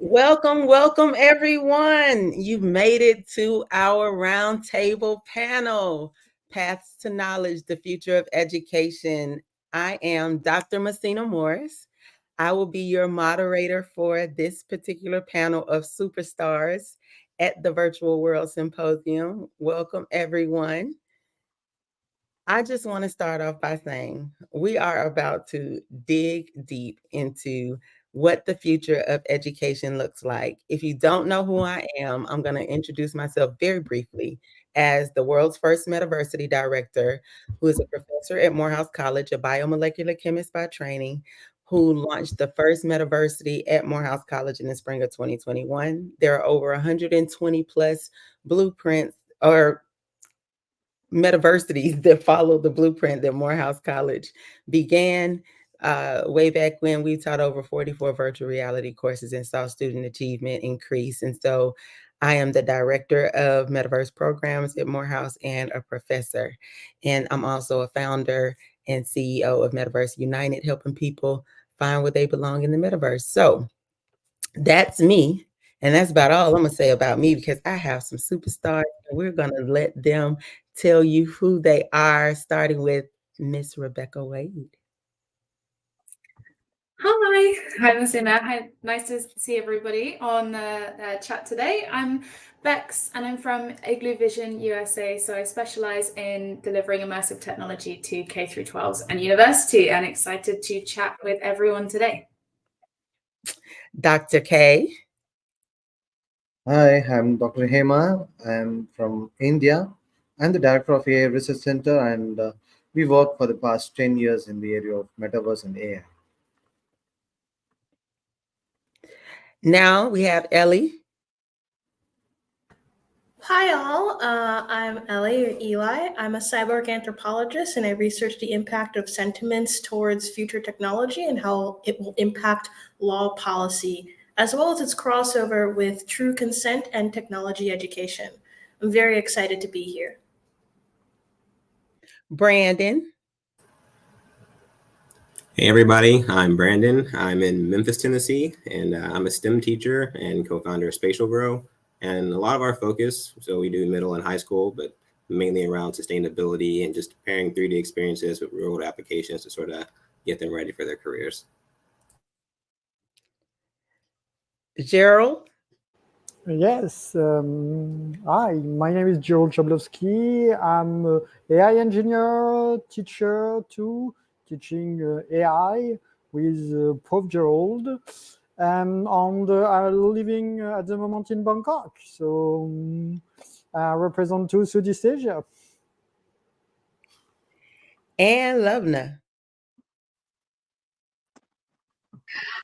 Welcome, welcome everyone. You've made it to our roundtable panel, Paths to Knowledge, the Future of Education. I am Dr. Messina Morris. I will be your moderator for this particular panel of superstars at the Virtual World Symposium. Welcome everyone. I just want to start off by saying we are about to dig deep into what the future of education looks like. If you don't know who I am, I'm going to introduce myself very briefly as the world's first Metaversity director, who is a professor at Morehouse College, a biomolecular chemist by training, who launched the first Metaversity at Morehouse College in the spring of 2021. There are over 120 plus blueprints or metaversities that follow the blueprint that Morehouse College began way back when. We taught over 44 virtual reality courses and saw student achievement increase. And so I am the director of metaverse programs at Morehouse and a professor. And I'm also a founder and CEO of Metaverse United, helping people find where they belong in the metaverse. So that's me. And that's about all I'm going to say about me, because I have some superstars and we're going to let them tell you who they are, starting with Miss Rebecca Wade. Hi, Messina. Hi, nice to see everybody on the chat today. I'm Bex and I'm from Igloo Vision USA. So I specialize in delivering immersive technology to K through 12s and university, and excited to chat with everyone today. Dr. K. Hi, I'm Dr. Hema. I'm from India. I'm the director of AI Research Center, and we work for the past 10 years in the area of metaverse and AI. Now we have Ellie. Hi all, I'm Ellie or Eli. I'm a cyborg anthropologist and I research the impact of sentiments towards future technology and how it will impact law policy, as well as its crossover with true consent and technology education. I'm very excited to be here. Brandon. Hey everybody, I'm Brandon. I'm in Memphis, Tennessee, and I'm a STEM teacher and co-founder of Spatial Grow. And a lot of our focus, so we do middle and high school, but mainly around sustainability and just pairing 3D experiences with real-world applications to sort of get them ready for their careers. Gerald. Yes. Hi, my name is Gerald Chablowski. I'm an AI engineer, teacher too, teaching AI with Prof. Gerald. And I'm living at the moment in Bangkok. So I represent to Southeast Asia. And Lovna.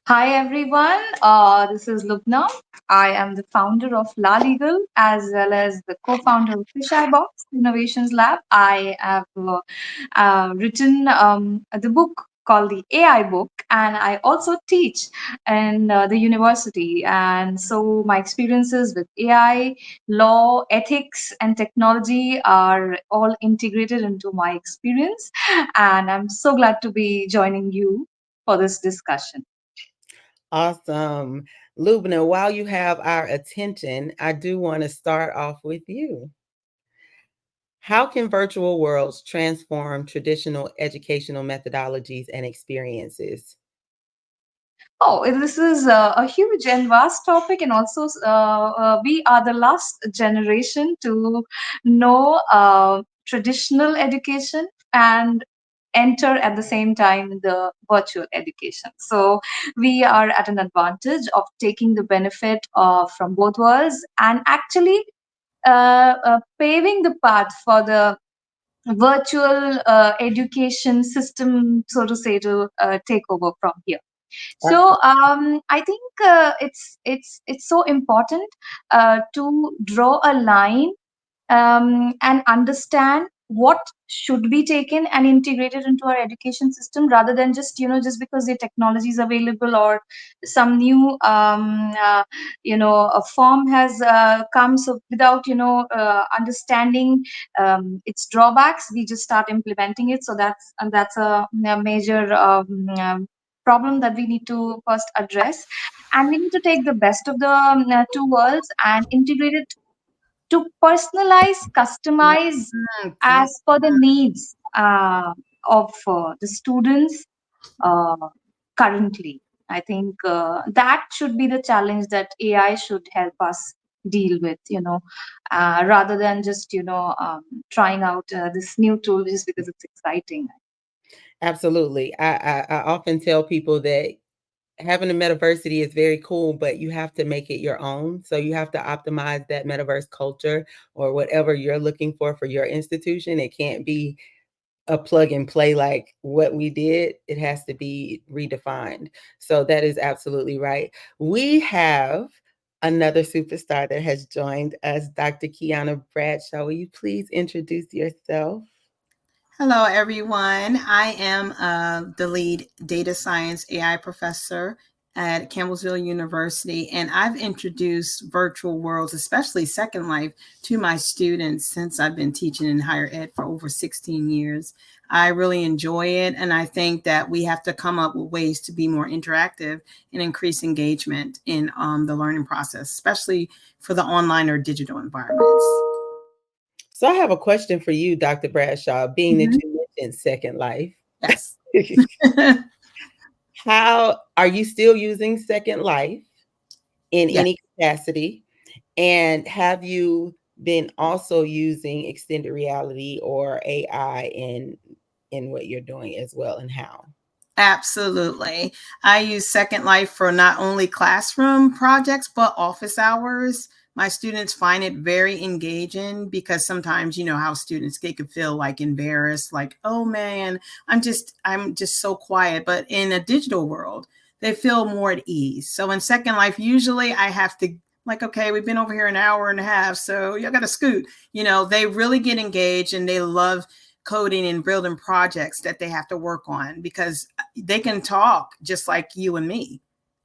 Hi everyone, this is Lubna. I am the founder of La Legal as well as the co-founder of Fisheye Box Innovations Lab. I have written the book called the AI book, and I also teach in the university. And so my experiences with AI, law, ethics, and technology are all integrated into my experience. And I'm so glad to be joining you for this discussion. Awesome. Lubna, while you have our attention, I do want to start off with you. How can virtual worlds transform traditional educational methodologies and experiences? Oh, this is a huge and vast topic, and also we are the last generation to know traditional education and enter at the same time the virtual education. So we are at an advantage of taking the benefit from both worlds and actually paving the path for the virtual education system, so to say, to take over from here. So I think it's so important to draw a line and understand what should be taken and integrated into our education system, rather than just because the technology is available or some new a form has come. So without understanding its drawbacks, we just start implementing it. So that's a major problem that we need to first address. And we need to take the best of the two worlds and integrate it to personalize, customize as per the needs of the students uh, currently. I think that should be the challenge that AI should help us deal with, rather than just, trying out this new tool just because it's exciting. Absolutely. I often tell people that having a metaversity is very cool, but you have to make it your own. So you have to optimize that metaverse culture or whatever you're looking for your institution. It can't be a plug and play like what we did. It has to be redefined. So that is absolutely right. We have another superstar that has joined us, Dr. Kiana Bradshaw. Will you please introduce yourself? Hello, everyone. I am the lead data science AI professor at Campbellsville University, and I've introduced virtual worlds, especially Second Life, to my students since I've been teaching in higher ed for over 16 years. I really enjoy it, and I think that we have to come up with ways to be more interactive and increase engagement in the learning process, especially for the online or digital environments. So I have a question for you, Dr. Bradshaw, being that you mentioned Second Life. Yes. How are you still using Second Life in Yes. any capacity? And have you been also using extended reality or AI in what you're doing as well, and how? Absolutely. I use Second Life for not only classroom projects, but office hours. My students find it very engaging because sometimes, you know, how students, they could feel like embarrassed, like, oh man, I'm just so quiet. But in a digital world, they feel more at ease. So in Second Life, usually I have to, like, okay, we've been over here an hour and a half, so y'all got to scoot. You know, they really get engaged and they love coding and building projects that they have to work on because they can talk just like you and me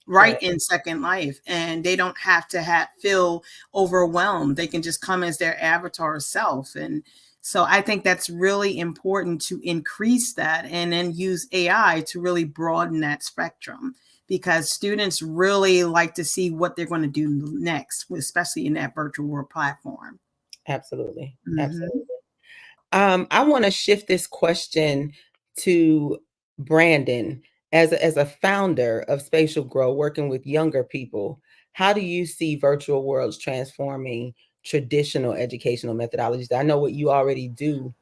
right in Second Life, and they don't have to feel overwhelmed. They can just come as their avatar self. And so I think that's really important to increase that and then use AI to really broaden that spectrum, because students really like to see what they're going to do next, especially in that virtual world platform. Absolutely. Absolutely. I want to shift this question to Brandon. As a founder of Spatial Grow, working with younger people, how do you see virtual worlds transforming traditional educational methodologies? I know what you already do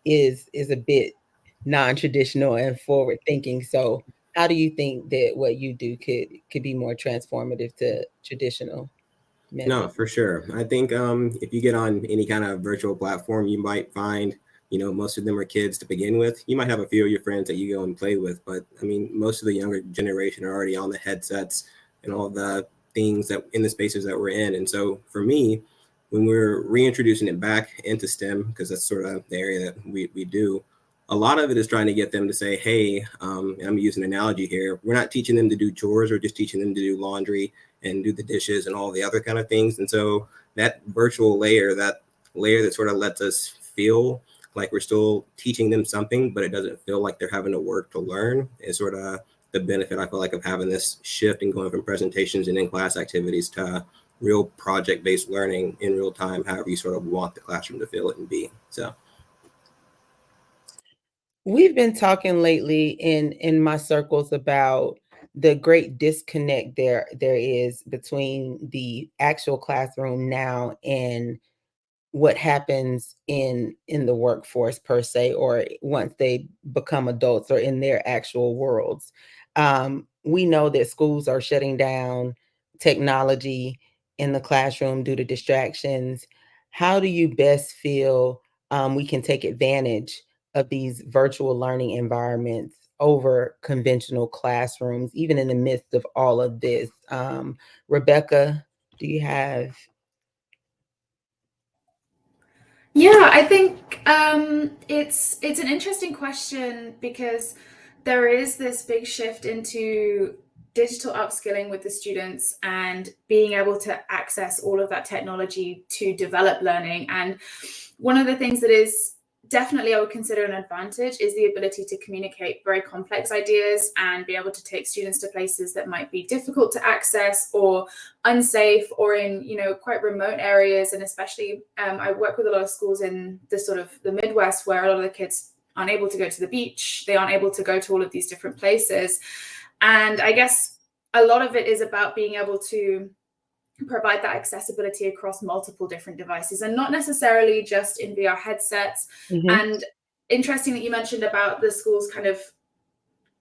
is a bit non-traditional and forward thinking. So how do you think that what you do could be more transformative to traditional methods? No, for sure. I think if you get on any kind of virtual platform, you might find, most of them are kids to begin with. You might have a few of your friends that you go and play with, but I mean, most of the younger generation are already on the headsets and all the things that in the spaces that we're in. And so for me, when we're reintroducing it back into STEM, because that's sort of the area that we do, a lot of it is trying to get them to say, hey, I'm using an analogy here. We're not teaching them to do chores, or just teaching them to do laundry and do the dishes and all the other kind of things. And so that virtual layer, that sort of lets us feel like we're still teaching them something, but it doesn't feel like they're having to work to learn, is sort of the benefit I feel like of having this shift and going from presentations and in-class activities to real project-based learning in real time, however you sort of want the classroom to feel it and be. So we've been talking lately in my circles about the great disconnect there is between the actual classroom now and what happens in the workforce per se, or once they become adults or in their actual worlds. We know that schools are shutting down technology in the classroom due to distractions. How do you best feel we can take advantage of these virtual learning environments over conventional classrooms, even in the midst of all of this? Rebecca, do you have? Yeah, I think it's an interesting question, because there is this big shift into digital upskilling with the students and being able to access all of that technology to develop learning. And one of the things that is definitely I would consider an advantage is the ability to communicate very complex ideas and be able to take students to places that might be difficult to access or unsafe or in, you know, quite remote areas. And especially I work with a lot of schools in the sort of the Midwest where a lot of the kids aren't able to go to the beach. They aren't able to go to all of these different places. And I guess a lot of it is about being able to provide that accessibility across multiple different devices and not necessarily just in VR headsets. And interesting that you mentioned about the schools kind of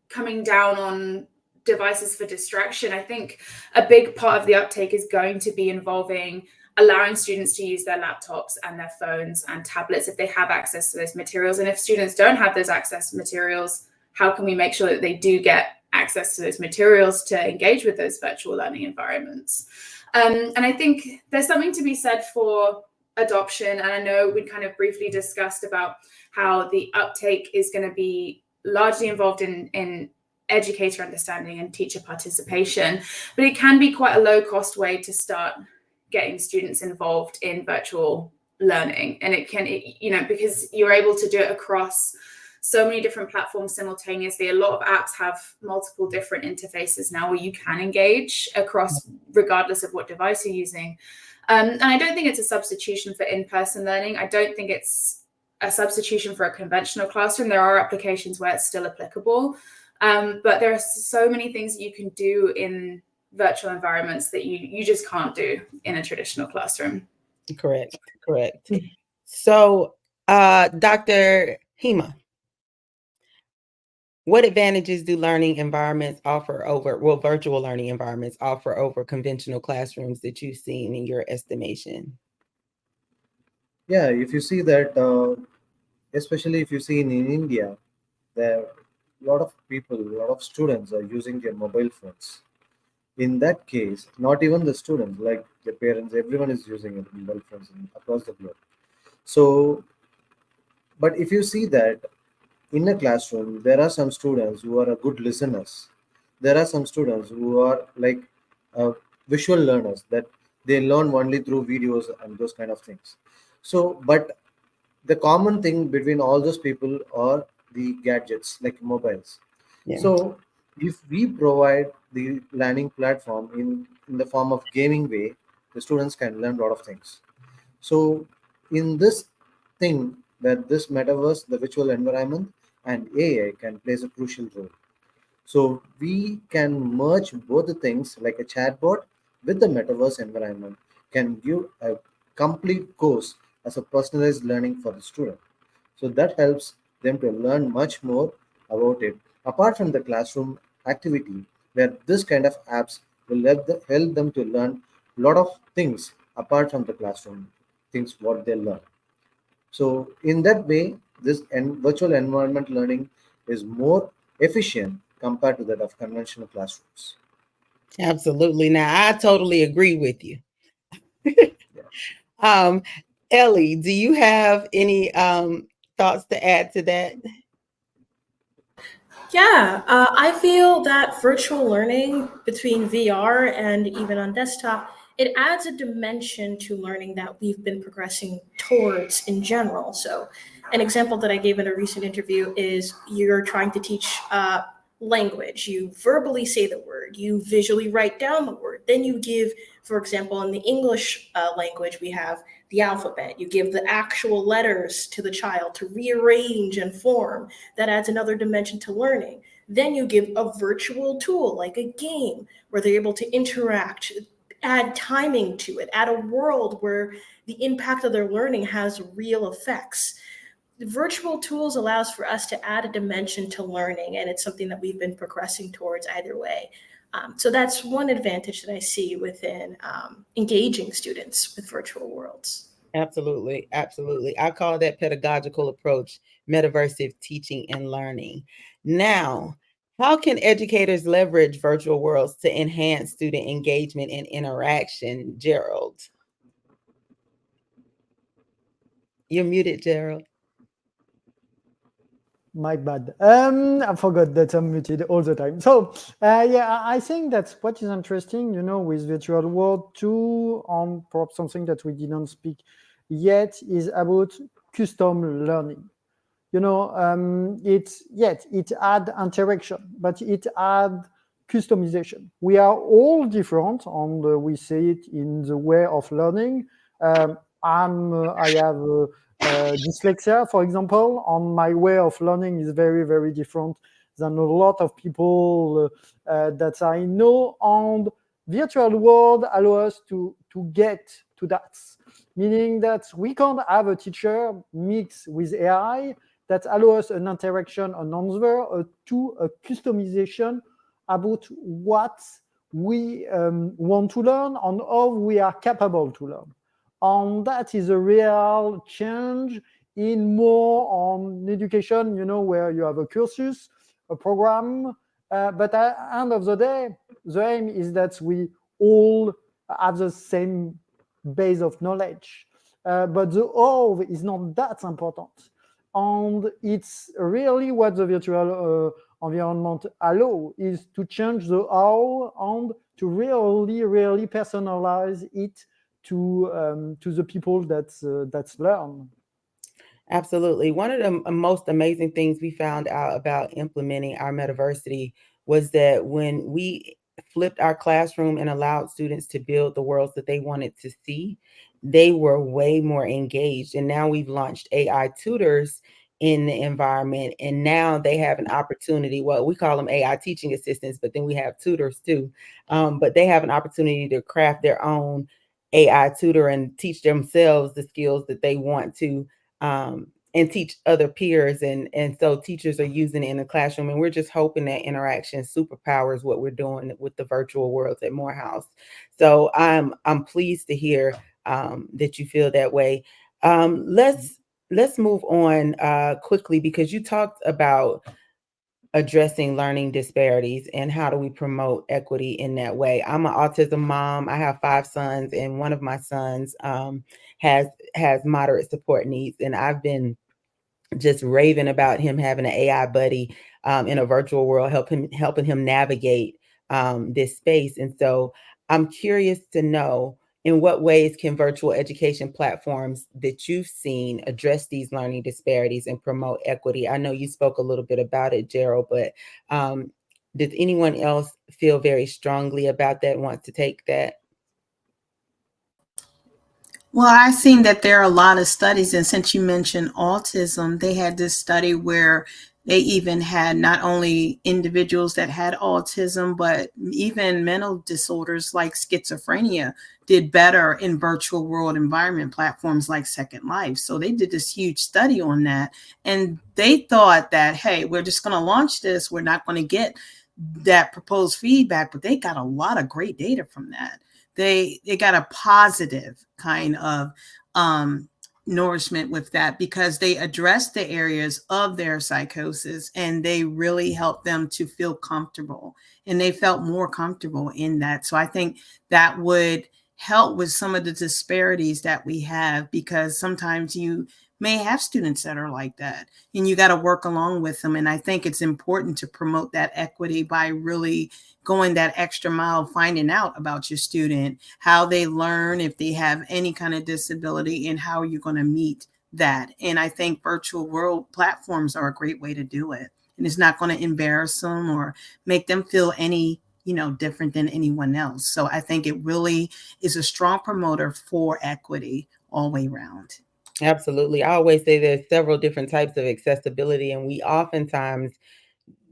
coming down on devices for distraction. I think a big part of the uptake is going to be involving allowing students to use their laptops and their phones and tablets if they have access to those materials. And if students don't have those access materials, how can we make sure that they do get access to those materials to engage with those virtual learning environments? And I think there's something to be said for adoption. And I know we kind of briefly discussed about how the uptake is going to be largely involved in educator understanding and teacher participation, but it can be quite a low cost way to start getting students involved in virtual learning. And it can, you know, because you're able to do it across so many different platforms simultaneously. A lot of apps have multiple different interfaces now where you can engage across regardless of what device you're using. And I don't think it's a substitution for in-person learning. I don't think it's a substitution for a conventional classroom. There are applications where it's still applicable, but there are so many things that you can do in virtual environments that you just can't do in a traditional classroom. Correct. So, Dr. Hema, what advantages do learning environments offer over, well, virtual learning environments offer over conventional classrooms that you've seen in your estimation? Yeah, if you see that, especially if you see in India, there a lot of people, a lot of students are using their mobile phones. In that case, not even the students, like the parents, everyone is using it, mobile phones across the globe. So, but if you see that in a classroom, there are some students who are good listeners. There are some students who are like visual learners that they learn only through videos and those kind of things. So, but the common thing between all those people are the gadgets like mobiles. Yeah. So, if we provide the learning platform in the form of gaming way, the students can learn a lot of things. So, in this thing, that this metaverse, the virtual environment, and AI can plays a crucial role. So we can merge both the things like a chatbot with the metaverse environment can give a complete course as a personalized learning for the student. So that helps them to learn much more about it. Apart from the classroom activity, where this kind of apps will help them to learn a lot of things apart from the classroom things what they learn. So in that way, this virtual environment learning is more efficient compared to that of conventional classrooms. Absolutely. Now, I totally agree with you. Ellie, do you have any thoughts to add to that? Yeah, I feel that virtual learning between VR and even on desktop, it adds a dimension to learning that we've been progressing towards in general. So, an example that I gave in a recent interview is you're trying to teach language. You verbally say the word, you visually write down the word, then you give, for example, in the English language, we have the alphabet. You give the actual letters to the child to rearrange and form. That adds another dimension to learning. Then you give a virtual tool like a game where they're able to interact, add timing to it, add a world where the impact of their learning has real effects. The virtual tools allows for us to add a dimension to learning, and it's something that we've been progressing towards either way. So that's one advantage that I see within engaging students with virtual worlds. Absolutely. I call that pedagogical approach, metaversive teaching and learning. Now, how can educators leverage virtual worlds to enhance student engagement and interaction? Gerald. You're muted, Gerald. My bad. I forgot that I'm muted all the time. So yeah, I think that's what is interesting, with virtual world too, on perhaps something that we didn't speak yet is about custom learning. it add interaction, but it add customization. We are all different, and we see it in the way of learning. I have dyslexia, for example, and my way of learning is very, very different than a lot of people that I know. And virtual world allow us to get to that, meaning that we can have a teacher mixed with AI that allow us an interaction, an answer, to a customization about what we want to learn and how we are capable to learn. And that is a real change in more on education, where you have a cursus, a program, but at the end of the day, the aim is that we all have the same base of knowledge. But the how is not that important. And it's really what the virtual environment allow is to change the how and to really, really personalize it to the people that learn. Absolutely. One of the most amazing things we found out about implementing our Metaversity was that when we flipped our classroom and allowed students to build the worlds that they wanted to see, they were way more engaged. And now we've launched AI tutors in the environment, and now they have an opportunity. Well, we call them AI teaching assistants, but then we have tutors too. But they have an opportunity to craft their own AI tutor and teach themselves the skills that they want to, and teach other peers. And so teachers are using it in the classroom, and we're just hoping that interaction superpowers what we're doing with the virtual worlds at Morehouse. So I'm pleased to hear that you feel that way. Let's move on quickly, because you talked about addressing learning disparities and how do we promote equity in that way. I'm an autism mom. I have 5 sons, and one of my sons has moderate support needs, and I've been just raving about him having an AI buddy in a virtual world, helping him navigate this space. And so I'm curious to know, in what ways can virtual education platforms that you've seen address these learning disparities and promote equity? I know you spoke a little bit about it, Gerald, but does anyone else feel very strongly about that, want to take that? Well, I've seen that there are a lot of studies, and since you mentioned autism, they had this study where they even had not only individuals that had autism, but even mental disorders like schizophrenia did better in virtual world environment platforms like Second Life. So they did this huge study on that, and they thought that, hey, we're just going to launch this. We're not going to get that proposed feedback, but they got a lot of great data from that. They got a positive kind of nourishment with that, because they addressed the areas of their psychosis and they really helped them to feel comfortable, and they felt more comfortable in that. So I think that would help with some of the disparities that we have, because sometimes you may have students that are like that and you got to work along with them. And I think it's important to promote that equity by really going that extra mile, finding out about your student, how they learn, if they have any kind of disability, and how you're going to meet that. And I think virtual world platforms are a great way to do it. And it's not going to embarrass them or make them feel any different than anyone else. So I think it really is a strong promoter for equity all the way around. Absolutely. I always say there's several different types of accessibility, and we oftentimes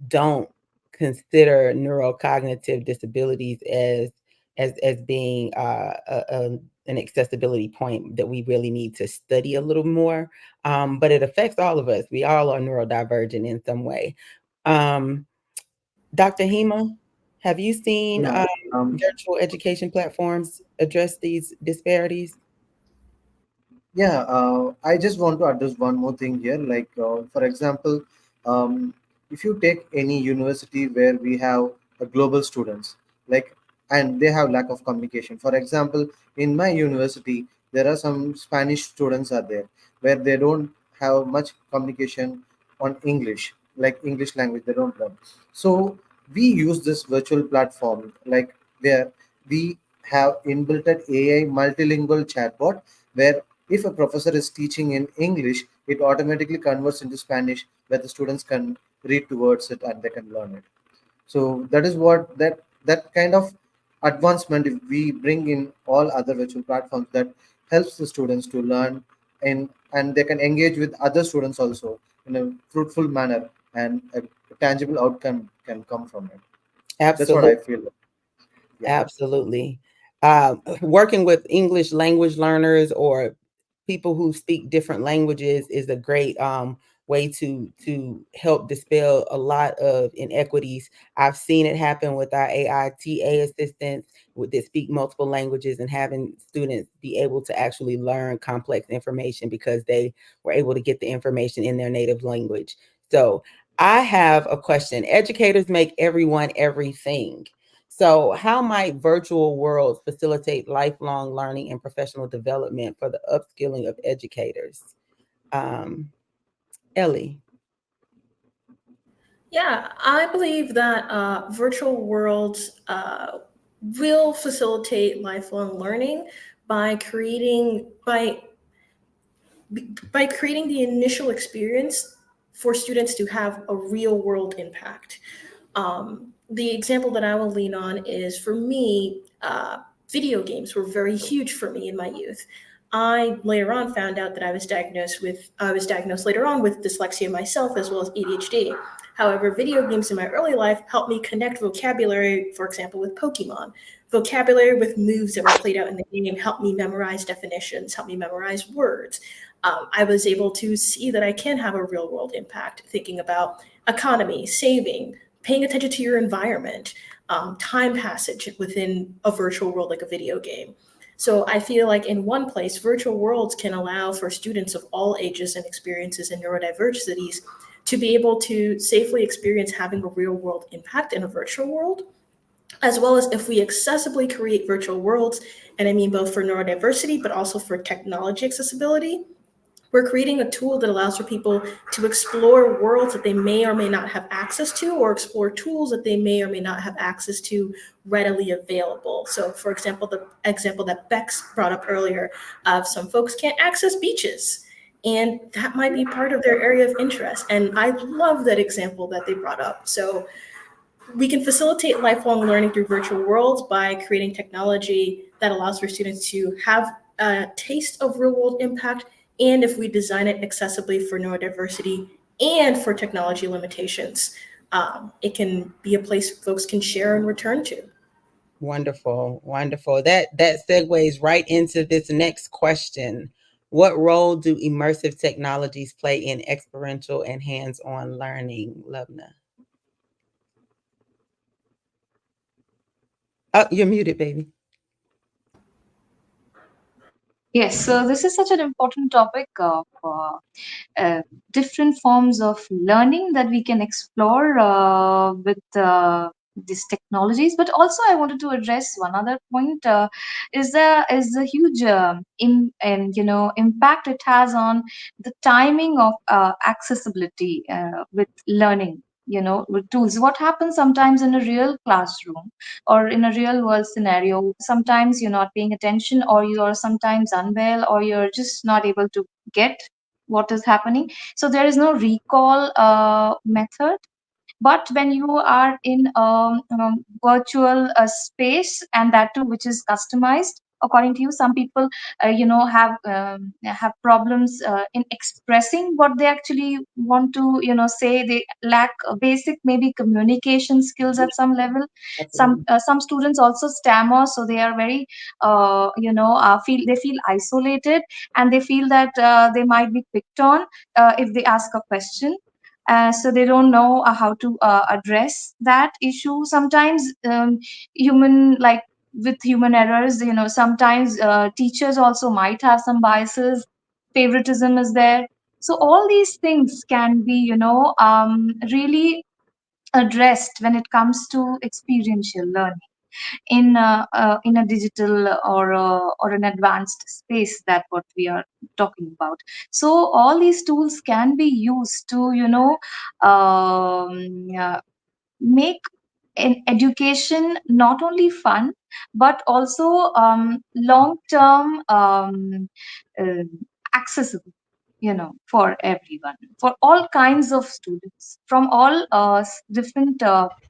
don't consider neurocognitive disabilities as being an accessibility point that we really need to study a little more. But it affects all of us. We all are neurodivergent in some way. Dr. Hema, have you seen Yeah. virtual education platforms address these disparities? Yeah, I just want to address one more thing here. Like, for example, if you take any university where we have global students, like, and they have lack of communication. For example, in my university, there are some Spanish students are there where they don't have much communication on English, like English language, they don't learn. So we use this virtual platform, like where we have inbuilt an AI multilingual chatbot where if a professor is teaching in English, it automatically converts into Spanish, where the students can read towards it and they can learn it. So that is what that kind of advancement, if we bring in all other virtual platforms, that helps the students to learn, and they can engage with other students also in a fruitful manner, and a tangible outcome can come from it. That's what Absolutely. I feel. Yeah. Absolutely. Working with English language learners or people who speak different languages is a great way to help dispel a lot of inequities. I've seen it happen with our AITA assistants that speak multiple languages, and having students be able to actually learn complex information because they were able to get the information in their native language. So I have a question. Educators make everyone everything. So, how might virtual worlds facilitate lifelong learning and professional development for the upskilling of educators? Ellie. Yeah, I believe that virtual worlds will facilitate lifelong learning by creating the initial experience for students to have a real world impact. The example that I will lean on is, for me, video games were very huge for me in my youth. I later on found out that I was diagnosed later on with dyslexia myself, as well as ADHD. However, video games in my early life helped me connect vocabulary, for example, with Pokemon. Vocabulary with moves that were played out in the game helped me memorize definitions, helped me memorize words. I was able to see that I can have a real world impact, thinking about economy, saving, paying attention to your environment, time passage within a virtual world like a video game. So I feel like in one place, virtual worlds can allow for students of all ages and experiences and neurodiversities to be able to safely experience having a real world impact in a virtual world, as well as if we accessibly create virtual worlds, and I mean both for neurodiversity, but also for technology accessibility. We're creating a tool that allows for people to explore worlds that they may or may not have access to, or explore tools that they may or may not have access to readily available. So, for example, the example that Bex brought up earlier of some folks can't access beaches, and that might be part of their area of interest. And I love that example that they brought up. So, we can facilitate lifelong learning through virtual worlds by creating technology that allows for students to have a taste of real world impact. And if we design it accessibly for neurodiversity and for technology limitations, it can be a place folks can share and return to. Wonderful, wonderful. That segues right into this next question. What role do immersive technologies play in experiential and hands-on learning, Lubna? Oh, you're muted, baby. Yes, so this is such an important topic of different forms of learning that we can explore with these technologies. But also, I wanted to address one other point: is the huge and impact it has on the timing of accessibility with learning. With tools, what happens sometimes in a real classroom or in a real world scenario, sometimes you're not paying attention, or you are sometimes unwell, or you're just not able to get what is happening. So there is no recall method. But when you are in virtual space, and that too which is customized according to you, some people have problems in expressing what they actually want to say. They lack basic maybe communication skills at some level. Some students also stammer, so they are very feel isolated, and they feel that they might be picked on if they ask a question. So they don't know how to address that issue. Sometimes human like with human errors, sometimes teachers also might have some biases. Favoritism is there. So all these things can be really addressed when it comes to experiential learning in a digital or an advanced space, that what we are talking about. So all these tools can be used to make an education not only fun, but also long term uh, accessible. for everyone, for all kinds of students from all different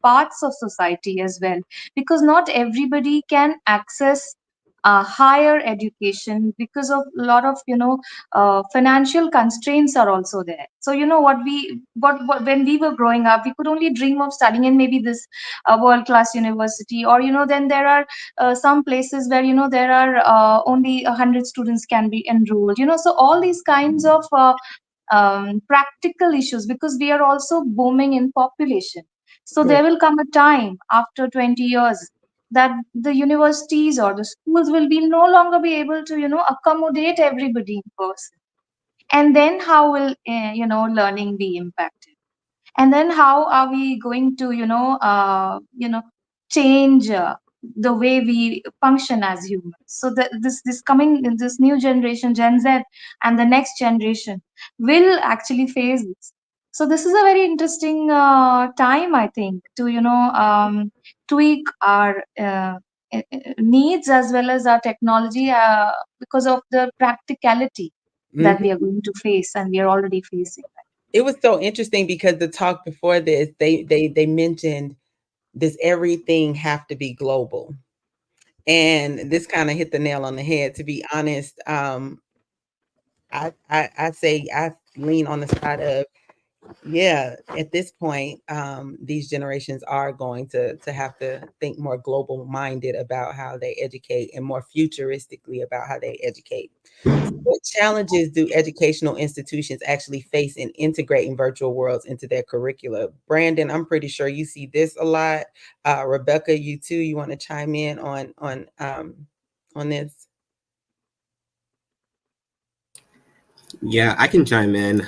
parts of society as well, because not everybody can access higher education because of a lot of financial constraints are also there. So what when we were growing up, we could only dream of studying in maybe this world class university, or then there are some places where there are only 100 students can be enrolled, so all these kinds of practical issues, because we are also booming in population. So there will come a time after 20 years that the universities or the schools will be no longer be able to accommodate everybody in person. And then how will learning be impacted? And then how are we going to change the way we function as humans? So that this new generation, Gen Z, and the next generation will actually face this. So this is a very interesting time, I think, to tweak our needs as well as our technology, because of the practicality that we are going to face and we are already facing. It was so interesting because the talk before this, they mentioned, does everything have to be global? And this kind of hit the nail on the head. To be honest, I say I lean on the side of, yeah, at this point, these generations are going to have to think more global minded about how they educate and more futuristically about how they educate. What challenges do educational institutions actually face in integrating virtual worlds into their curricula? Brandon, I'm pretty sure you see this a lot. Rebecca, you too. You want to chime in on this? Yeah, I can chime in.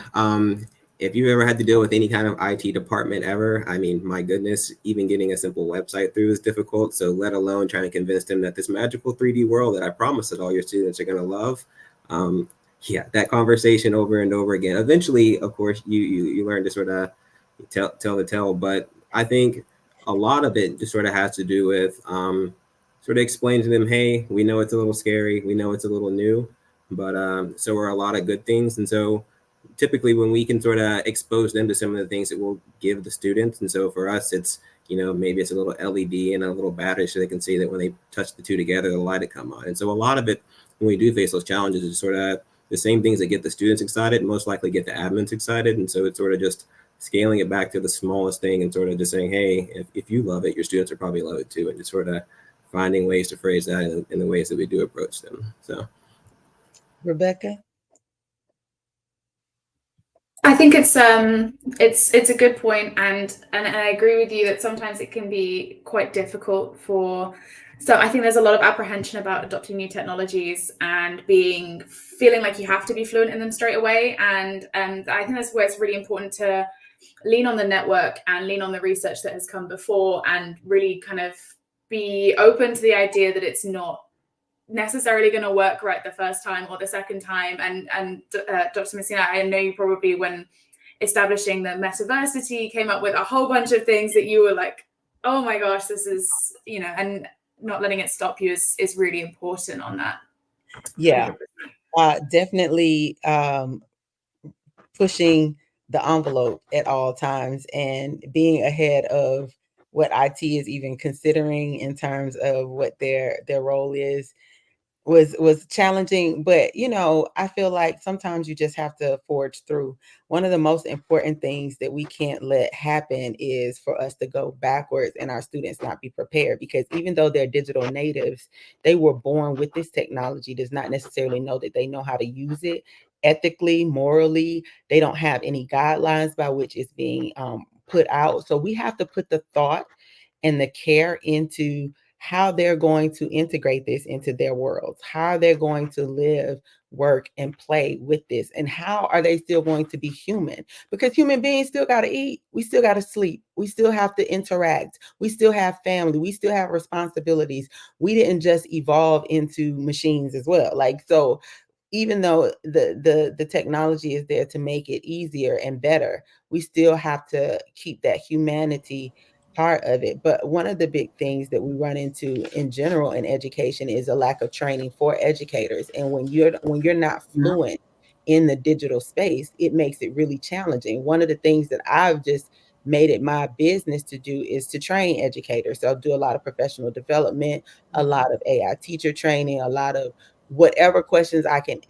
If you've ever had to deal with any kind of IT department ever, I mean, my goodness, even getting a simple website through is difficult. So let alone trying to convince them that this magical 3D world that I promise that all your students are going to love. Yeah, that conversation over and over again. Eventually, of course, you learn to sort of tell the tale. But I think a lot of it just sort of has to do with sort of explain to them, hey, we know it's a little scary. We know it's a little new, but so are a lot of good things. And so typically when we can sort of expose them to some of the things that we'll give the students. And so for us, it's, maybe it's a little LED and a little battery so they can see that when they touch the two together, the light will come on. And so a lot of it, when we do face those challenges, is sort of the same things that get the students excited, most likely get the admins excited. And so it's sort of just scaling it back to the smallest thing and sort of just saying, hey, if you love it, your students will probably love it too. And just sort of finding ways to phrase that in the ways that we do approach them. So, Rebecca? I think it's a good point, and I agree with you that sometimes it can be quite difficult for. So I think there's a lot of apprehension about adopting new technologies and feeling like you have to be fluent in them straight away. And I think that's where it's really important to lean on the network and lean on the research that has come before, and really kind of be open to the idea that it's not necessarily going to work right the first time or the second time. And Dr. Messina, I know you probably, when establishing the Metaversity, came up with a whole bunch of things that you were like, oh my gosh, this is, and not letting it stop you is really important on that. Yeah, definitely pushing the envelope at all times and being ahead of what IT is even considering in terms of what their role is was challenging. But I feel like sometimes you just have to forge through. One of the most important things that we can't let happen is for us to go backwards and our students not be prepared, because even though they're digital natives, they were born with this technology, does not necessarily know that they know how to use it ethically, morally. They don't have any guidelines by which it's being put out. So we have to put the thought and the care into how they're going to integrate this into their worlds, how they're going to live, work, and play with this, and how are they still going to be human? Because human beings still got to eat, we still got to sleep, we still have to interact, we still have family, we still have responsibilities. We didn't just evolve into machines as well. Like, so even though the technology is there to make it easier and better, we still have to keep that humanity part of it. But one of the big things that we run into in general in education is a lack of training for educators. And when you're not fluent in the digital space, it makes it really challenging. One of the things that I've just made it my business to do is to train educators. So I'll do a lot of professional development, a lot of AI teacher training, a lot of whatever questions I can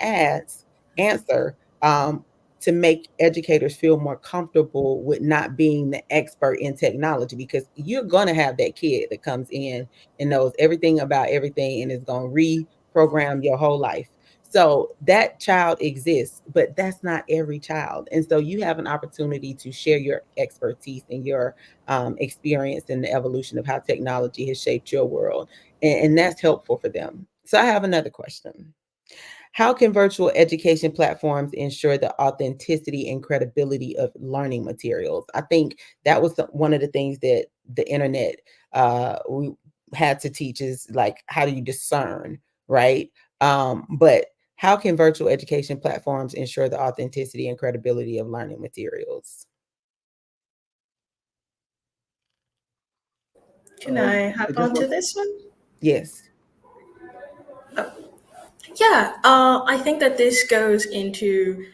answer, to make educators feel more comfortable with not being the expert in technology, because you're going to have that kid that comes in and knows everything about everything and is going to reprogram your whole life. So that child exists, but that's not every child. And so you have an opportunity to share your expertise and your experience in the evolution of how technology has shaped your world. And that's helpful for them. So I have another question. How can virtual education platforms ensure the authenticity and credibility of learning materials? I think that was one of the things that the internet we had to teach, is like, how do you discern, right? But how can virtual education platforms ensure the authenticity and credibility of learning materials? Can I hop onto this one? Yes. Yeah, I think that this goes into,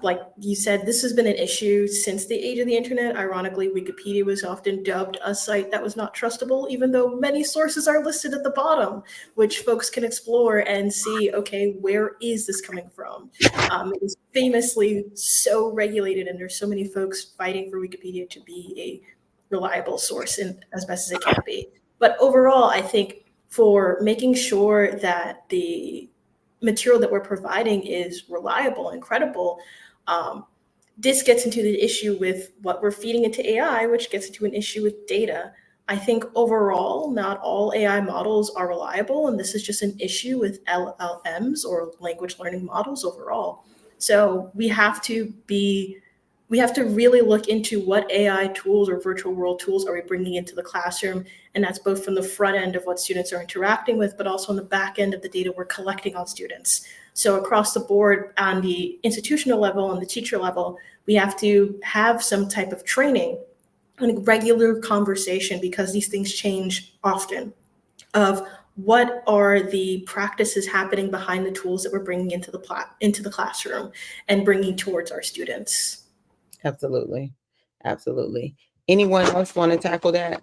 like you said, this has been an issue since the age of the internet. Ironically, Wikipedia was often dubbed a site that was not trustable, even though many sources are listed at the bottom, which folks can explore and see, okay, where is this coming from? It is famously so regulated, and there's so many folks fighting for Wikipedia to be a reliable source in, as best as it can be. But overall, I think for making sure that the material that we're providing is reliable and credible, this gets into the issue with what we're feeding into AI, which gets into an issue with data. I think overall, not all AI models are reliable, and this is just an issue with LLMs, or language learning models overall. So we have to really look into what AI tools or virtual world tools are we bringing into the classroom. And that's both from the front end of what students are interacting with, but also on the back end of the data we're collecting on students. So across the board, on the institutional level and the teacher level, we have to have some type of training and regular conversation, because these things change often, of what are the practices happening behind the tools that we're bringing into the classroom and bringing towards our students. Absolutely. Absolutely. Anyone else want to tackle that?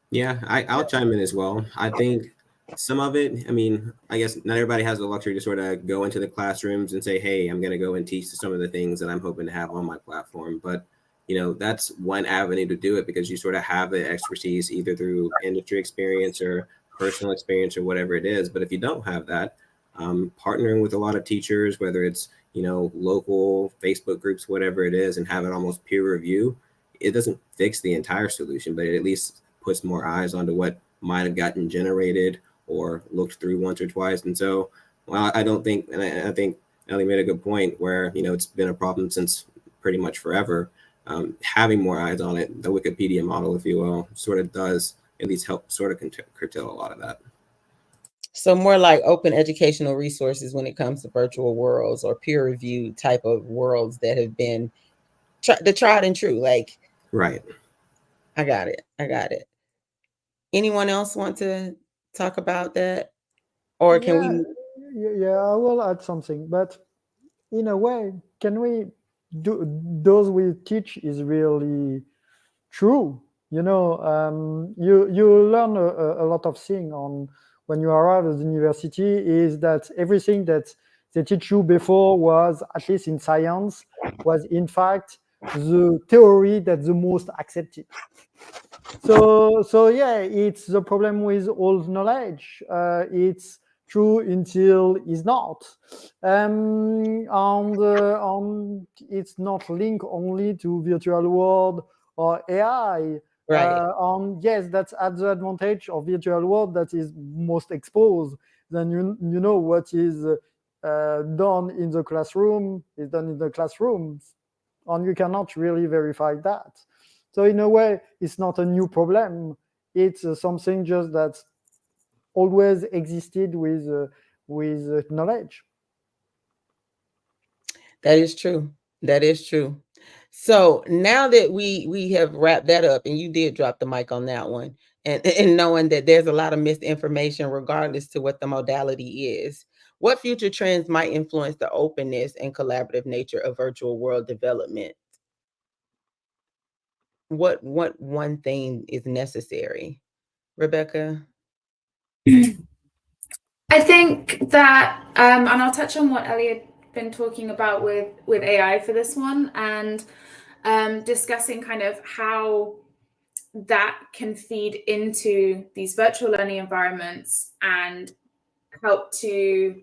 Yeah, I'll chime in as well. I think some of it, I mean, I guess not everybody has the luxury to sort of go into the classrooms and say, hey, I'm going to go and teach some of the things that I'm hoping to have on my platform. But, you know, that's one avenue to do it, because you sort of have the expertise either through industry experience or personal experience or whatever it is. But if you don't have that, partnering with a lot of teachers, whether it's, you know, local Facebook groups, whatever it is, and have it almost peer review, it doesn't fix the entire solution, but it at least puts more eyes onto what might have gotten generated or looked through once or twice. And so, well, I don't think, and I think Ellie made a good point where, you know, it's been a problem since pretty much forever. Having more eyes on it, the Wikipedia model, if you will, sort of does at least help sort of curtail a lot of that. So more like open educational resources when it comes to virtual worlds, or peer review type of worlds that have been the tried and true. Like, right. I got it. Anyone else want to talk about that? Or can we? Yeah, I will add something. But in a way, can we do those we teach is really true? You know, you learn a lot of things on when you arrive at the university, is that everything that they teach you before was, at least in science, was in fact the theory that's the most accepted. So yeah, it's the problem with old knowledge. It's true until it's not, and it's not linked only to virtual world or AI. Right. Yes, that's at the advantage of virtual world that is most exposed. Then you know what is done in the classroom is done in the classrooms, and you cannot really verify that. So in a way, it's not a new problem. It's something just that's always existed with knowledge. That is true. That is true. So now that we have wrapped that up, and you did drop the mic on that one, and knowing that there's a lot of misinformation regardless to what the modality is, what future trends might influence the openness and collaborative nature of virtual world development? What one thing is necessary? Rebecca? I think that, and I'll touch on what Ellie had been talking about with AI for this one, and discussing kind of how that can feed into these virtual learning environments and help to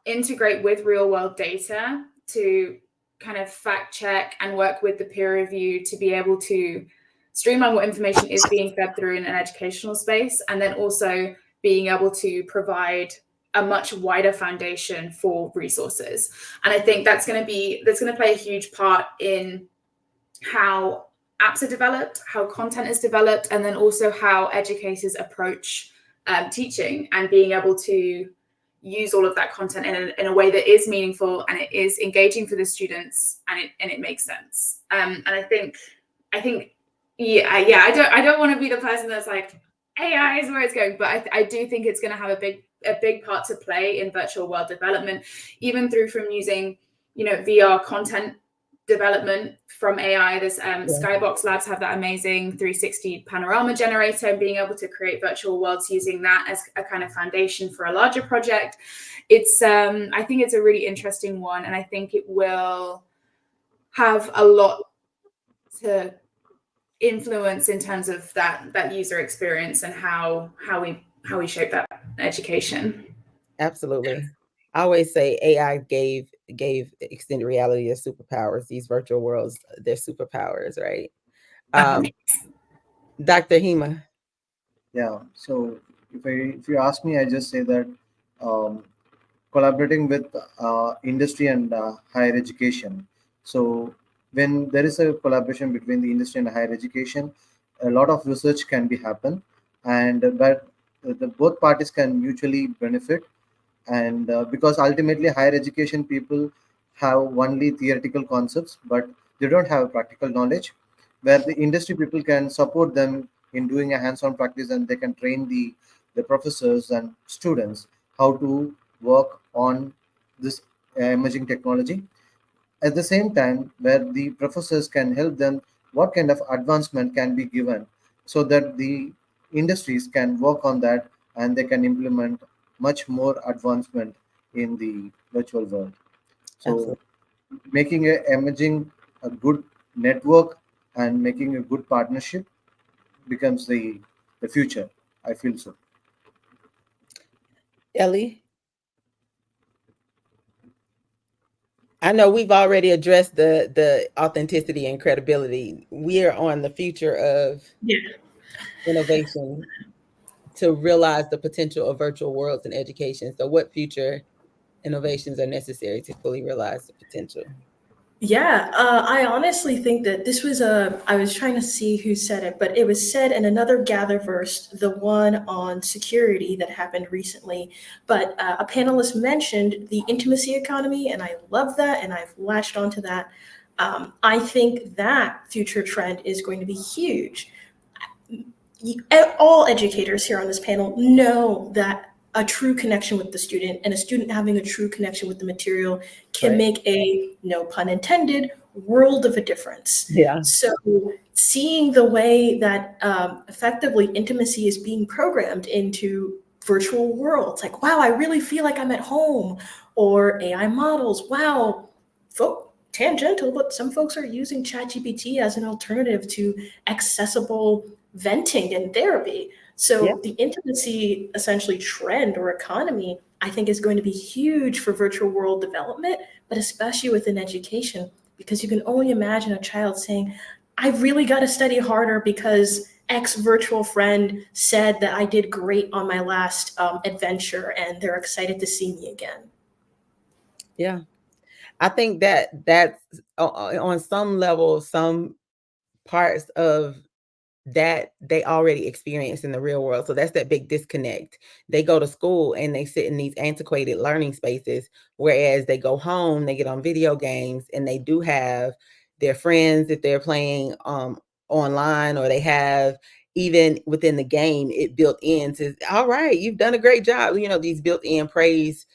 integrate with real world data to kind of fact check and work with the peer review to be able to streamline what information is being fed through in an educational space, and then also being able to provide a much wider foundation for resources. And I think that's going to play a huge part in how apps are developed, how content is developed, and then also how educators approach teaching and being able to use all of that content in a way that is meaningful and it is engaging for the students, and it makes sense. And I think I don't want to be the person that's like AI is where it's going, but I do think it's going to have a big part to play in virtual world development, even through from using VR content development from AI. There's Skybox Labs have that amazing 360 panorama generator, and being able to create virtual worlds using that as a kind of foundation for a larger project. It's I think it's a really interesting one, and I think it will have a lot to influence in terms of that user experience and how we shape that education. Absolutely. I always say AI gave extended reality their superpowers. These virtual worlds, their superpowers, right? Dr. Hema. Yeah. So if you ask me, I just say that collaborating with industry and higher education. So when there is a collaboration between the industry and higher education, a lot of research can be happen, and but the both parties can mutually benefit. And because ultimately higher education people have only theoretical concepts, but they don't have practical knowledge, where the industry people can support them in doing a hands-on practice, and they can train the professors and students how to work on this emerging technology. At the same time, where the professors can help them what kind of advancement can be given, so that the industries can work on that and they can implement much more advancement in the virtual world. So Absolutely. making a good network and making a good partnership becomes the future. I feel so. Ellie? I know we've already addressed the authenticity and credibility. We are on the future of innovation to realize the potential of virtual worlds in education. So what future innovations are necessary to fully realize the potential? Yeah, I honestly think that this was I was trying to see who said it, but it was said in another GatherVerse, the one on security that happened recently. But a panelist mentioned the intimacy economy, and I love that, and I've latched onto that. I think that future trend is going to be huge. All educators here on this panel know that a true connection with the student and a student having a true connection with the material can make a, no pun intended, world of a difference. Yeah. So seeing the way that effectively intimacy is being programmed into virtual worlds, like, wow, I really feel like I'm at home, or AI models, wow, tangential, but some folks are using ChatGPT as an alternative to accessible venting and therapy. So the intimacy essentially trend or economy, I think, is going to be huge for virtual world development, but especially within education, because you can only imagine a child saying, I've really got to study harder because X virtual friend said that I did great on my last adventure, and they're excited to see me again. Yeah. I think that's on some level, some parts of that they already experience in the real world. So that's that big disconnect. They go to school and they sit in these antiquated learning spaces, whereas they go home, they get on video games, and they do have their friends that they're playing online, or they have, even within the game, it built into, all right, you've done a great job. You know, these built-in praise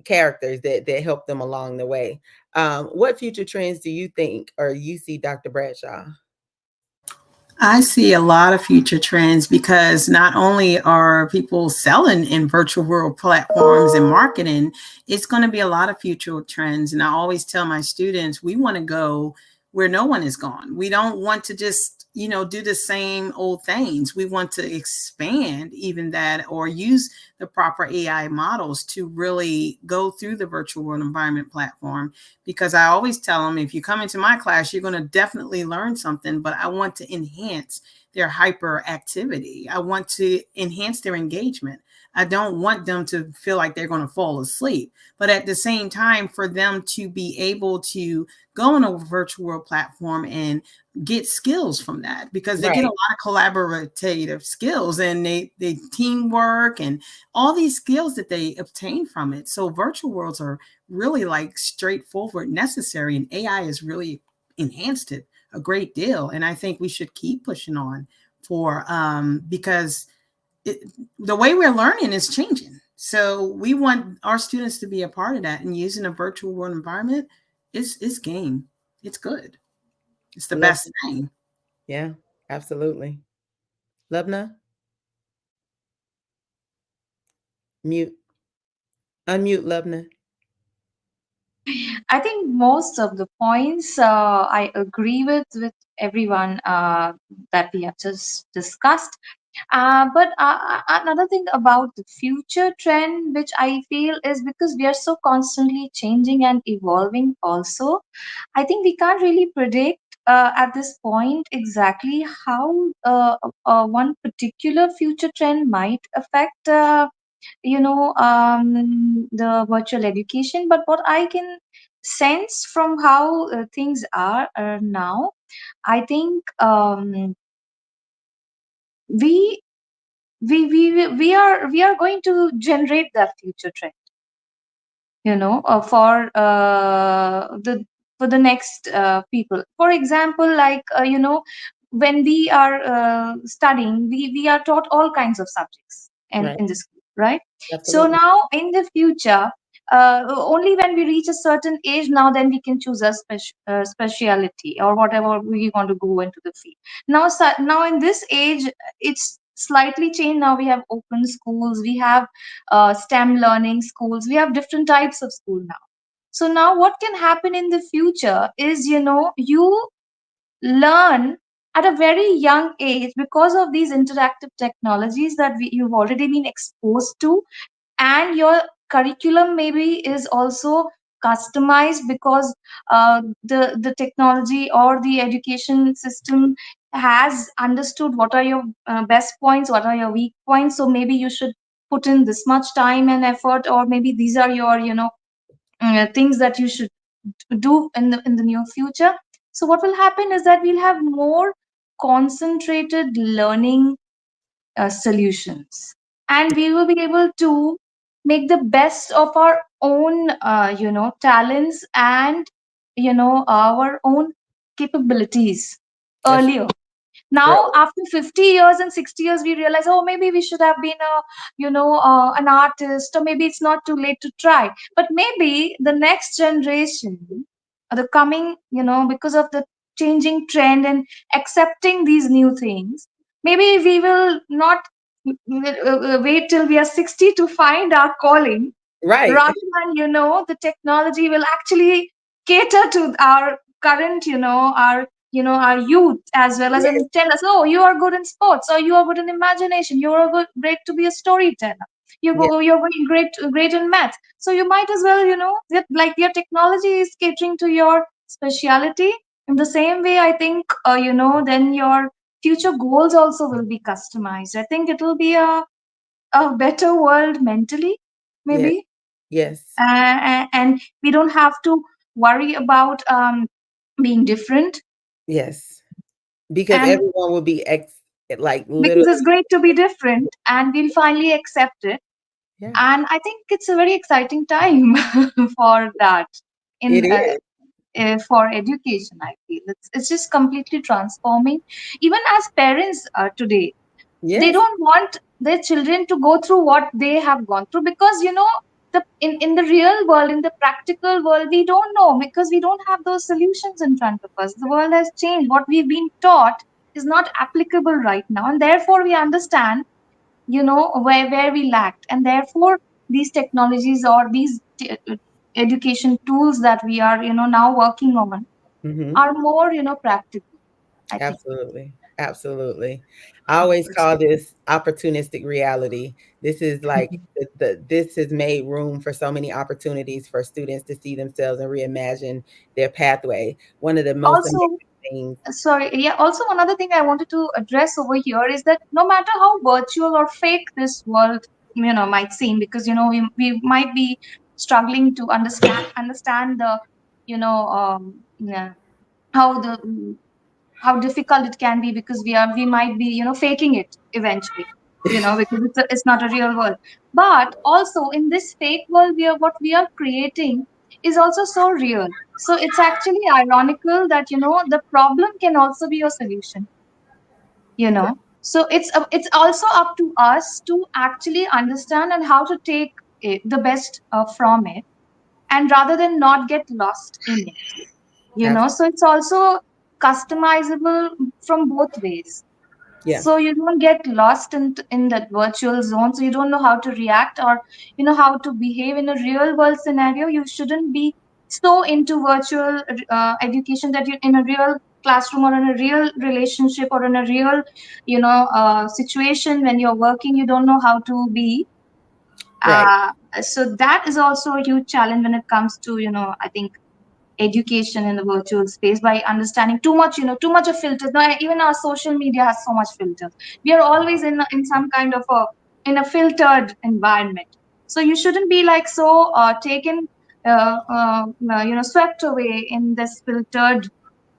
characters that help them along the way. What future trends do you think, or you see, Dr. Bradshaw? I see a lot of future trends because not only are people selling in virtual world platforms and marketing, it's going to be a lot of future trends. And I always tell my students, we want to go where no one is gone. We don't want to just, do the same old things. We want to expand even that, or use the proper AI models to really go through the virtual world environment platform. Because I always tell them, if you come into my class, you're going to definitely learn something, but I want to enhance their hyperactivity. I want to enhance their engagement. I don't want them to feel like they're going to fall asleep, but at the same time, for them to be able to go on a virtual world platform and get skills from that, because they get a lot of collaborative skills, and they teamwork and all these skills that they obtain from it. So virtual worlds are really like straightforward, necessary, and AI has really enhanced it a great deal. And I think we should keep pushing on for because the way we're learning is changing. So we want our students to be a part of that, and using a virtual world environment is game. It's good. It's the best thing. Yeah, absolutely. Lubna? Mute. Unmute, Lubna. I think most of the points I agree with everyone that we have just discussed. But another thing about the future trend, which I feel is because we are so constantly changing and evolving, also, I think we can't really predict at this point exactly how one particular future trend might affect. The virtual education, but what I can sense from how things are now, I think we we are going to generate that future trend, for the next people. For example, like when we are studying, we are taught all kinds of subjects Right. in the school, right? So Absolutely. now in the future, only when we reach a certain age, now then we can choose a speciality or whatever we want to go into the field. Now, now in this age, it's slightly changed. Now we have open schools, we have STEM learning schools. We have different types of school now. So now what can happen in the future is, you learn at a very young age because of these interactive technologies that you've already been exposed to, and your curriculum maybe is also customized because the technology or the education system has understood what are your best points, what are your weak points. So maybe you should put in this much time and effort, or maybe these are your things that you should do in the near future. So what will happen is that we'll have more concentrated learning solutions, and we will be able to make the best of our own talents and our own capabilities That's earlier. right. Now after 50 years and 60 years, we realize, oh, maybe we should have been an artist, or maybe it's not too late to try. But maybe the next generation, the coming, because of the changing trend and accepting these new things, maybe we will not wait till we are 60 to find our calling. Right. Rather than, the technology will actually cater to our current, our youth as well as, Yes. and tell us, oh, you are good in sports, or you are good in imagination, you are good, great to be a storyteller, Yes. you're going great in math. So you might as well, like your technology is catering to your speciality. In the same way, I think, then your future goals also will be customized. I think it will be a better world mentally, Yes. maybe. Yes. And we don't have to worry about being different. Yes. Because And everyone will be like because literally. it's great to be different, and we'll finally accept it. Yeah, And I think it's a very exciting time for that it in is. for education. I feel it's just completely transforming. Even as parents today, they Yes. don't want their children to go through what they have gone through, because in the real world, in the practical world, we don't know, because we don't have those solutions in front of us. The world has changed. What we've been taught is not applicable right now, and therefore we understand where we lacked, and therefore these technologies or these education tools that we are now working on Hmm. are more practical, I think. Absolutely. Absolutely. I always call this opportunistic reality. This is like this has made room for so many opportunities for students to see themselves and reimagine their pathway. One of the most Also, amazing things. sorry, yeah, also another thing I wanted to address over here is that no matter how virtual or fake this world might seem, because we might be struggling to understand the yeah, how the how difficult it can be, because we might be faking it eventually, because it's not a real world. But also in this fake world, what we are creating is also so real. So it's actually ironical that the problem can also be your solution, so it's also up to us to actually understand and how to take the best from it, and rather than not get lost in it, so it's also customizable from both ways. Yeah, So you don't get lost in that virtual zone, so you don't know how to react, or how to behave in a real world scenario. You shouldn't be so into virtual education that you're in a real classroom, or in a real relationship, or in a real situation when you're working, you don't know how to be. right. uh, so that is also a huge challenge when it comes to I think education in the virtual space, by understanding too much of filters. Now even our social media has so much filters. We are always in some kind of a filtered environment. So you shouldn't be like so taken swept away in this filtered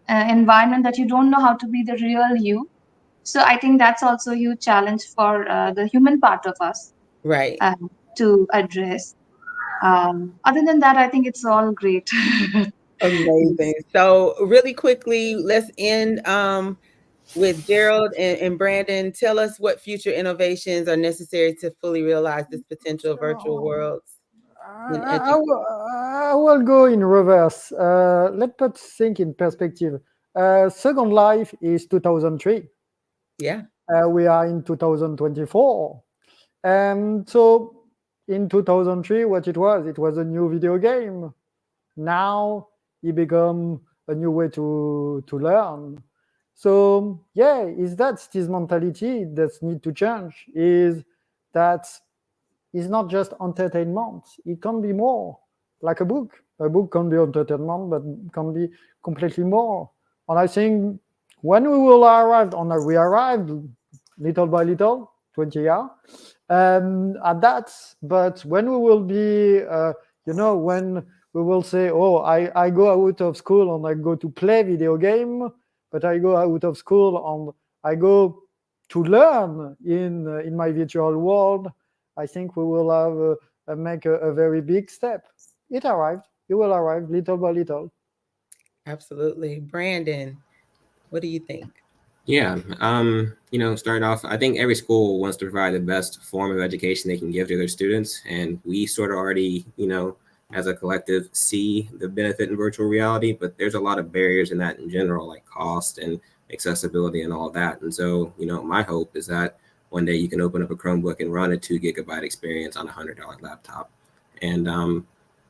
environment, that you don't know how to be the real you. So I think that's also a huge challenge for the human part of us Right. uh, to address. Other than that, I think it's all great. Amazing. So really quickly, let's end with Gerald and Brandon. Tell us what future innovations are necessary to fully realize this potential of virtual worlds in education. I will go in reverse. Let us think in perspective. Second Life is 2003. Yeah. We are in 2024. And so in 2003, what it was a new video game. Now it become a new way to learn. So yeah, is that this mentality that need to change? Is that it's not just entertainment. It can be more, like a book. A book can be entertainment, but can be completely more. And I think when we will arrive, we arrived little by little, 20 years, at that. But when we will be, when we will say, oh, I go out of school and I go to play video game, but I go out of school and I go to learn in my virtual world. I think we will have make a very big step. It arrived. It will arrive little by little. Absolutely. Brandon, what do you think? Yeah, starting off, I think every school wants to provide the best form of education they can give to their students, and we sort of already, as a collective, see the benefit in virtual reality. But there's a lot of barriers in that in general, like cost and accessibility and all of that. And so, my hope is that one day you can open up a Chromebook and run a 2 GB experience on a $100 laptop, and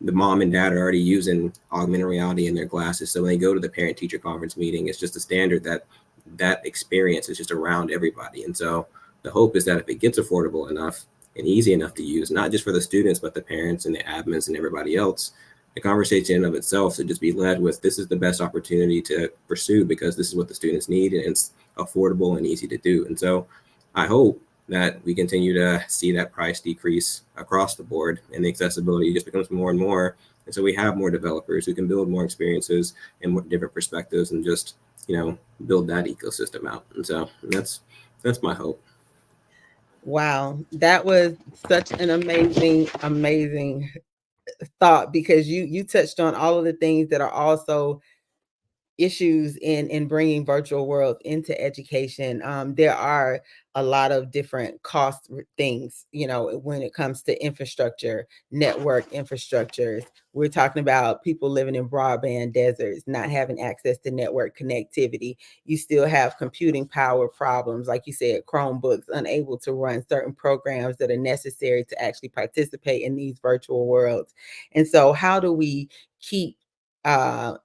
the mom and dad are already using augmented reality in their classes. So when they go to the parent-teacher conference meeting, it's just a standard that experience is just around everybody. And so the hope is that if it gets affordable enough and easy enough to use, not just for the students, but the parents and the admins and everybody else, the conversation in of itself should just be led with, this is the best opportunity to pursue because this is what the students need and it's affordable and easy to do. And so I hope that we continue to see that price decrease across the board and the accessibility just becomes more and more. And so we have more developers who can build more experiences and more different perspectives and just build that ecosystem out. And so that's my hope. Wow, that was such an amazing thought, because you touched on all of the things that are also issues in bringing virtual worlds into education. There are a lot of different cost things, when it comes to infrastructure, network infrastructures. We're talking about people living in broadband deserts, not having access to network connectivity. You still have computing power problems, like you said, Chromebooks unable to run certain programs that are necessary to actually participate in these virtual worlds. And so how do we keep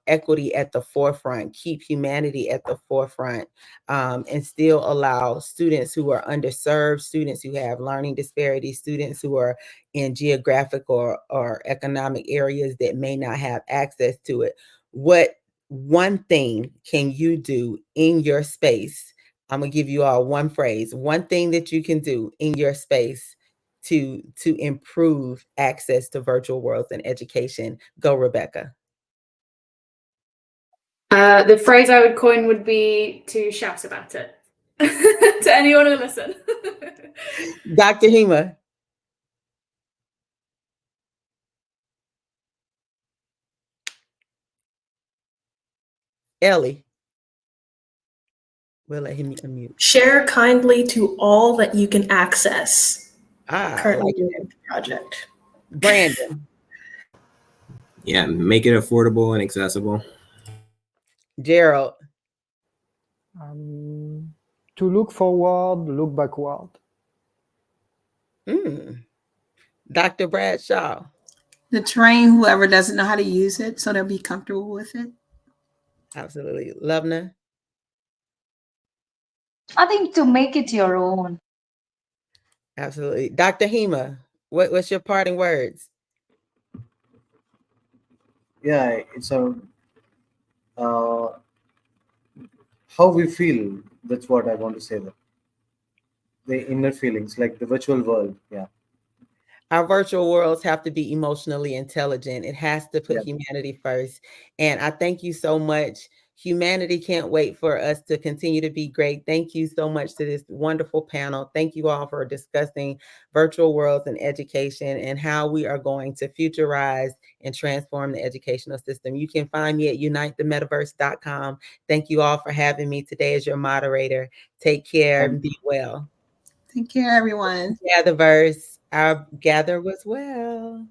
equity at the forefront, keep humanity at the forefront, and still allow students who are underserved, students who have learning disparities, students who are in geographic or economic areas that may not have access to it? What one thing can you do in your space? I'm gonna give you all one phrase, one thing that you can do in your space to improve access to virtual worlds and education. Go, Rebecca. The phrase I would coin would be to shout about it to anyone who listen. Dr. Hema. Ellie. We'll let him unmute. Share kindly to all that you can access. Currently Like doing the project. Brandon. Yeah, make it affordable and accessible. Gerald. To look forward, look backward. Dr. Bradshaw. To train whoever doesn't know how to use it so they'll be comfortable with it. Absolutely. Lovna. I think to make it your own. Absolutely. Dr. Hema, what's your parting words? Yeah, it's a how we feel. That's what I want to say. That the inner feelings, like the virtual world. Yeah. Our virtual worlds have to be emotionally intelligent. It has to put humanity first. And I thank you so much. Humanity can't wait for us to continue to be great. Thank you so much to this wonderful panel. Thank you all for discussing virtual worlds and education and how we are going to futurize and transform the educational system. You can find me at unitethemetaverse.com. Thank you all for having me today as your moderator. Take care and be well. Take care, everyone. GatherVerse. Our gather was well.